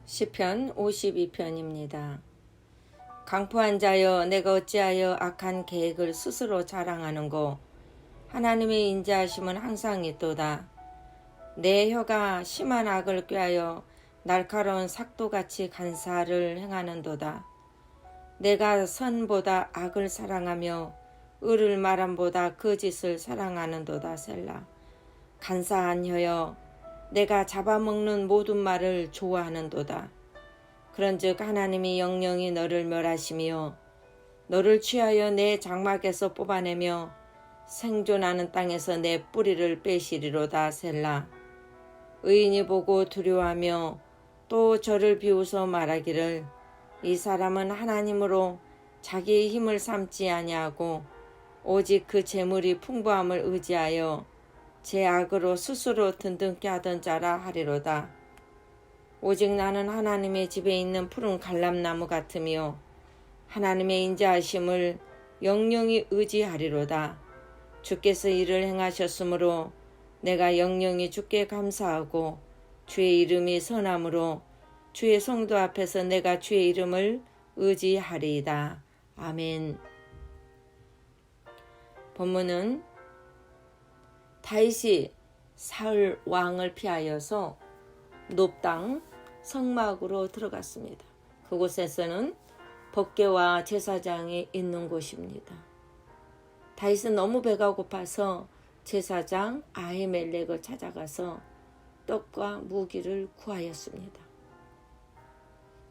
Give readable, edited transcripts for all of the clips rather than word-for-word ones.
시편 52편입니다. 강포한 자여, 내가 어찌하여 악한 계획을 스스로 자랑하는고. 하나님의 인자하심은 항상 있도다. 내 혀가 심한 악을 꾀하여 날카로운 삭도같이 간사를 행하는도다. 내가 선보다 악을 사랑하며 의를 말함보다 거짓을 사랑하는도다. 셀라. 간사한 혀여, 내가 잡아먹는 모든 말을 좋아하는도다. 그런즉 하나님이 영영이 너를 멸하시며 너를 취하여 내 장막에서 뽑아내며 생존하는 땅에서 내 뿌리를 빼시리로다. 셀라. 의인이 보고 두려워하며 또 저를 비웃어 말하기를, 이 사람은 하나님으로 자기의 힘을 삼지 아니하고 오직 그 재물이 풍부함을 의지하여 제 악으로 스스로 든든케 하던 자라 하리로다. 오직 나는 하나님의 집에 있는 푸른 갈람나무 같으며 하나님의 인자하심을 영영히 의지하리로다. 주께서 이를 행하셨으므로 내가 영영히 주께 감사하고 주의 이름이 선함으로 주의 성도 앞에서 내가 주의 이름을 의지하리이다. 아멘. 본문은 다윗이 사울 왕을 피하여서 높당 성막으로 들어갔습니다. 그곳에서는 법궤와 제사장이 있는 곳입니다. 다윗은 너무 배가 고파서 제사장 아히멜렉을 찾아가서 떡과 무기를 구하였습니다.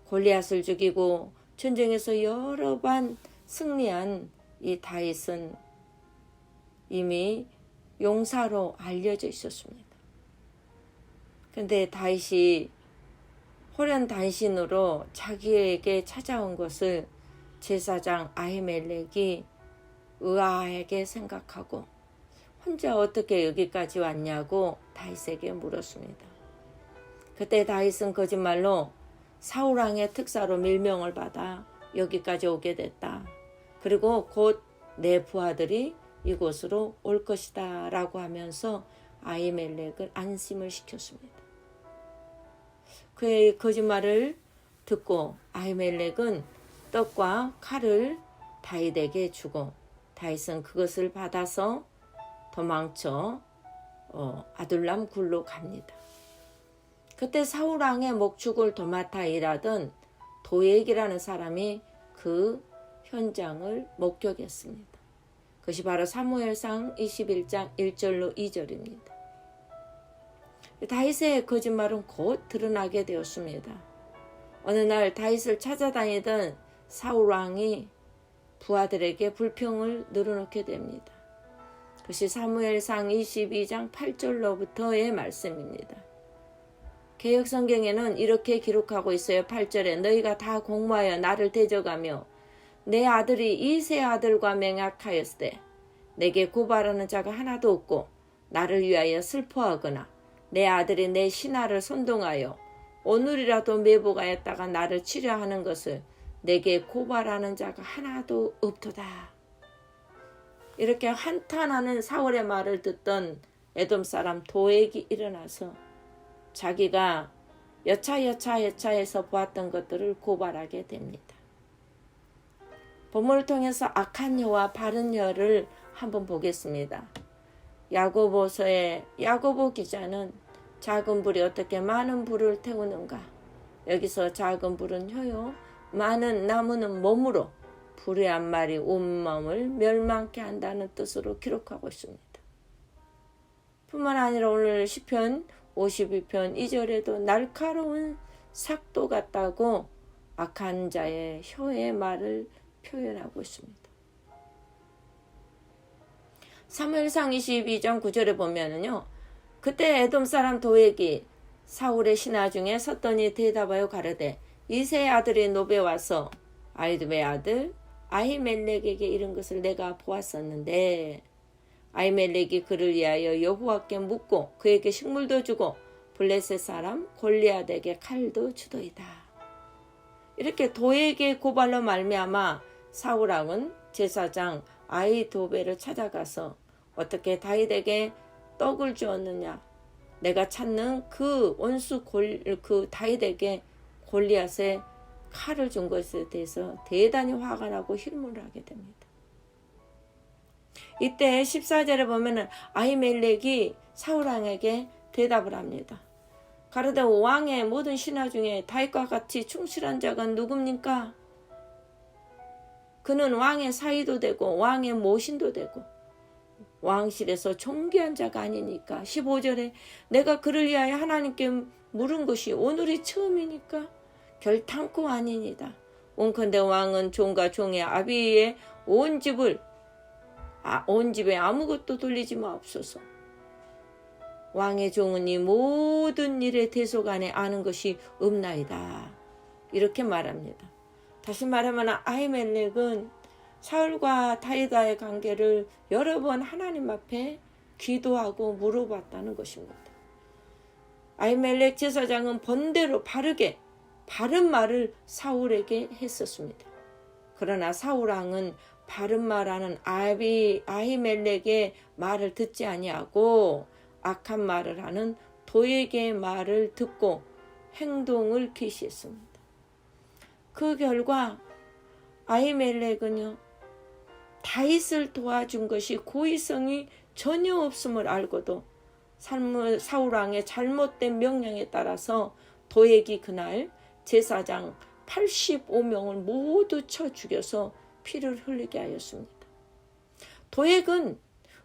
골리앗을 죽이고 전쟁에서 여러 번 승리한 이 다윗은 이미 용사로 알려져 있었습니다. 그런데 다윗이 호련단신으로 자기에게 찾아온 것을 제사장 아히멜렉이 의아하게 생각하고 혼자 어떻게 여기까지 왔냐고 다윗에게 물었습니다. 그때 다윗은 거짓말로 사울왕의 특사로 밀명을 받아 여기까지 오게 됐다. 그리고 곧 내 부하들이 이곳으로 올 것이다 라고 하면서 아히멜렉을 안심을 시켰습니다. 그의 거짓말을 듣고 아히멜렉은 떡과 칼을 다윗에게 주고 다윗은 그것을 받아서 도망쳐 아둘람 굴로 갑니다. 그때 사울왕의 목축을 도맡아 일하던 도액이라는 사람이 그 현장을 목격했습니다. 그것이 바로 사무엘상 21장 1절로 2절입니다. 다윗의 거짓말은 곧 드러나게 되었습니다. 어느 날 다윗을 찾아다니던 사울왕이 부하들에게 불평을 늘어놓게 됩니다. 그것이 사무엘상 22장 8절로부터의 말씀입니다. 개역성경에는 이렇게 기록하고 있어요. 8절에 너희가 다 공모하여 나를 대적하며 내 아들이 이세 아들과 맹약하였으되 내게 고발하는 자가 하나도 없고 나를 위하여 슬퍼하거나 내 아들이 내 신하를 선동하여 오늘이라도 매복하였다가 나를 치려하는 것을 내게 고발하는 자가 하나도 없도다. 이렇게 한탄하는 사울의 말을 듣던 에돔 사람 도액이 일어나서 자기가 여차해서 보았던 것들을 고발하게 됩니다. 본문을 통해서 악한 혀와 바른 혀를 한번 보겠습니다. 야고보서의 야고보 기자는 작은 불이 어떻게 많은 불을 태우는가. 여기서 작은 불은 혀요, 많은 나무는 몸으로 불의 한 마리 온몸을 멸망케 한다는 뜻으로 기록하고 있습니다. 뿐만 아니라 오늘 시편 52편 2절에도 날카로운 삭도 같다고 악한 자의 혀의 말을 표현하고 있습니다. 사무엘상 22장 9절에 보면은요, 그때 에돔 사람 도액이 사울의 신하 중에 섰더니 대답하여 가르되 이세의 아들이 노베 와서 아히두베의 아들 아히멜렉에게 이른 것을 내가 보았었는데 아히멜렉이 그를 위하여 여호와께 묻고 그에게 식물도 주고 블레셋 사람 골리앗에게 칼도 주더이다. 이렇게 도액의 고발로 말미암아 사울왕은 제사장 아히도벨을 찾아가서 어떻게 다윗에게 떡을 주었느냐, 내가 찾는 그 원수 그 다윗에게 골리앗에 칼을 준 것에 대해서 대단히 화가 나고 희문을 하게 됩니다. 이때 14절에 보면은 아히멜렉이 사울왕에게 대답을 합니다. 가로되 왕의 모든 신하 중에 다윗과 같이 충실한 자가 누굽니까? 그는 왕의 사위도 되고 왕의 모신도 되고 왕실에서 존귀한 자가 아니니까. 15절에 내가 그를 위하여 하나님께 물은 것이 오늘이 처음이니까 결탄코 아니니다. 원컨대 왕은 종과 종의 아비의 온 집에 아무것도 돌리지 마옵소서. 왕의 종은 이 모든 일의 대속 안에 아는 것이 없나이다. 이렇게 말합니다. 다시 말하면 아히멜렉은 사울과 다윗과의 관계를 여러 번 하나님 앞에 기도하고 물어봤다는 것입니다. 아히멜렉 제사장은 번대로 바르게 바른 말을 사울에게 했었습니다. 그러나 사울왕은 바른 말하는 아히멜렉의 말을 듣지 아니하고 악한 말을 하는 도액의 말을 듣고 행동을 개시했습니다. 그 결과 아히멜렉은요, 다윗을 도와준 것이 고의성이 전혀 없음을 알고도 사울왕의 잘못된 명령에 따라서 도액이 그날 제사장 85명을 모두 쳐 죽여서 피를 흘리게 하였습니다. 도액은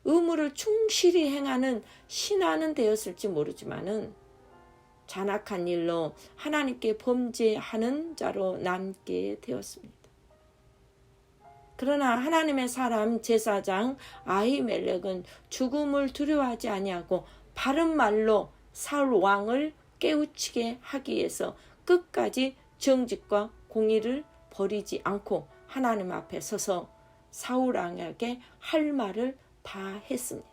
의무를 충실히 행하는 신하는 되었을지 모르지만은 잔악한 일로 하나님께 범죄하는 자로 남게 되었습니다. 그러나 하나님의 사람 제사장 아히멜렉은 죽음을 두려워하지 아니하고 바른 말로 사울 왕을 깨우치게 하기 위해서 끝까지 정직과 공의를 버리지 않고 하나님 앞에 서서 사울 왕에게 할 말을 다 했습니다.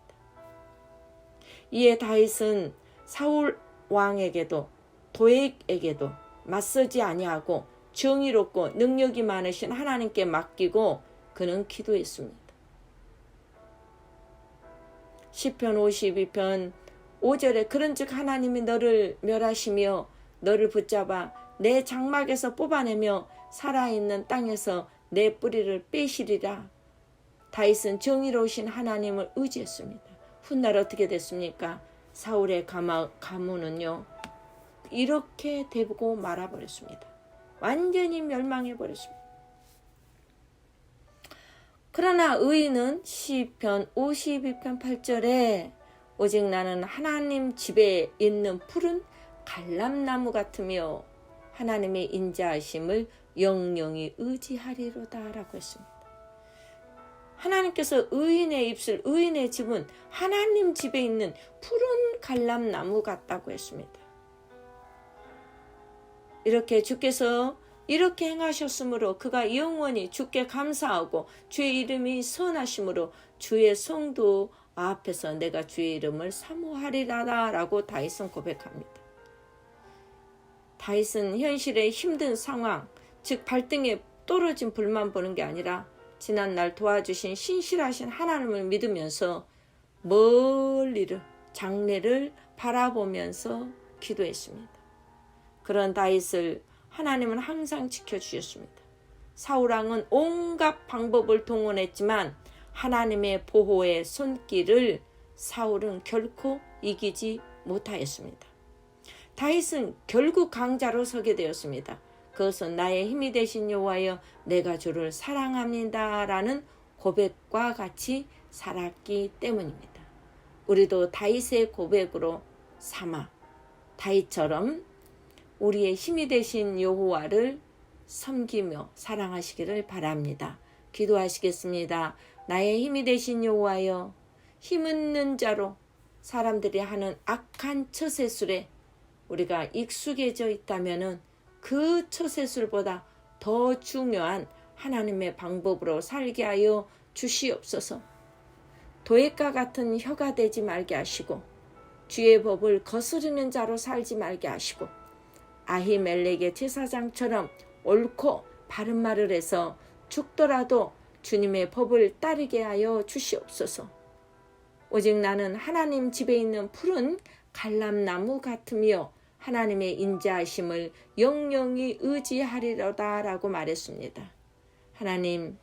이에 다윗은 사울 왕에게도 도액에게도 맞서지 아니하고 정의롭고 능력이 많으신 하나님께 맡기고 그는 기도했습니다. 시편 52편 5절에 그런즉 하나님이 너를 멸하시며 너를 붙잡아 내 장막에서 뽑아내며 살아있는 땅에서 내 뿌리를 빼시리라. 다윗은 정의로우신 하나님을 의지했습니다. 훗날 어떻게 됐습니까? 사울의 가문은요 이렇게 되고 말아버렸습니다. 완전히 멸망해버렸습니다. 그러나 의인은 시편 52편 8절에 오직 나는 하나님 집에 있는 푸른 갈람나무 같으며 하나님의 인자하심을 영영히 의지하리로다 라고 했습니다. 하나님께서 의인의 입술, 의인의 집은 하나님 집에 있는 푸른 갈람나무 같다고 했습니다. 이렇게 주께서 이렇게 행하셨으므로 그가 영원히 주께 감사하고 주의 이름이 선하심으로 주의 성도 앞에서 내가 주의 이름을 사모하리라 라고 다윗은 고백합니다. 다윗은 현실의 힘든 상황, 즉 발등에 떨어진 불만 보는 게 아니라 지난날 도와주신 신실하신 하나님을 믿으면서 멀리를 장래를 바라보면서 기도했습니다. 그런 다윗을 하나님은 항상 지켜주셨습니다. 사울왕은 온갖 방법을 동원했지만 하나님의 보호의 손길을 사울은 결코 이기지 못하였습니다. 다윗은 결국 강자로 서게 되었습니다. 그것은 나의 힘이 되신 여호와여 내가 주를 사랑합니다 라는 고백과 같이 살았기 때문입니다. 우리도 다윗의 고백으로 삼아 다윗처럼 우리의 힘이 되신 여호와를 섬기며 사랑하시기를 바랍니다. 기도하시겠습니다. 나의 힘이 되신 여호와여 힘있는 자로 사람들이 하는 악한 처세술에 우리가 익숙해져 있다면 그 처세술보다 더 중요한 하나님의 방법으로 살게 하여 주시옵소서. 도액과 같은 혀가 되지 말게 하시고 주의 법을 거스르는 자로 살지 말게 하시고 아히멜렉의 제사장처럼 옳고 바른 말을 해서 죽더라도 주님의 법을 따르게 하여 주시옵소서. 오직 나는 하나님 집에 있는 푸른 갈람나무 같으며 하나님의 인자하심을 영영히 의지하리로다 라고 말했습니다. 하나님,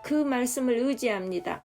그 말씀을 의지합니다.